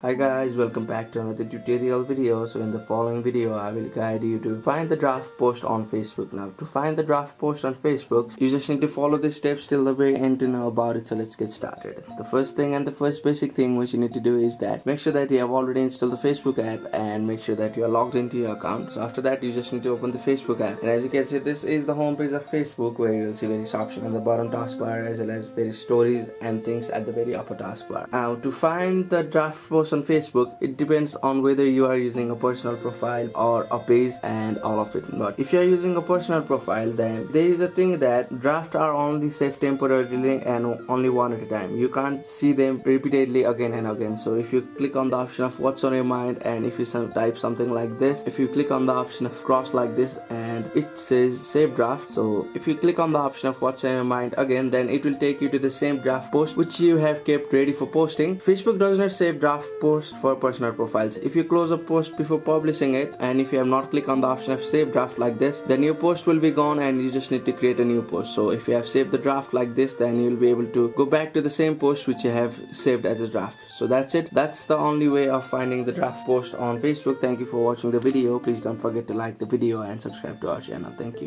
Hi guys, welcome back to another tutorial video. So in the following video I will guide you to find the draft post on Facebook. Now to find the draft post on Facebook, you just need to follow the steps till the very end to know about it. So let's get started. The first thing and the first basic thing which you need to do is that make sure that you have already installed the Facebook app and make sure that you are logged into your account. So after that you just need to open the Facebook app, and as you can see, this is the home page of Facebook, where you will see various options on the bottom taskbar as well as various stories and things at the very upper taskbar. Now to find the draft post on Facebook, it depends on whether you are using a personal profile or a page and all of it. But if you are using a personal profile, then there is a thing that drafts are only saved temporarily and only one at a time. You can't see them repeatedly again and again. So if you click on the option of what's on your mind, and if you type something like this, if you click on the option of cross like this, and it says save draft. So if you click on the option of what's on your mind again, then it will take you to the same draft post which you have kept ready for posting. Facebook does not save draft posts for personal profiles. If you close a post before publishing it, and if you have not clicked on the option of save draft like this, then your post will be gone and you just need to create a new post. So if you have saved the draft like this, then you will be able to go back to the same post which you have saved as a draft. So that's it. That's the only way of finding the draft post on Facebook. Thank you for watching the video. Please don't forget to like the video and subscribe to our channel. Thank you.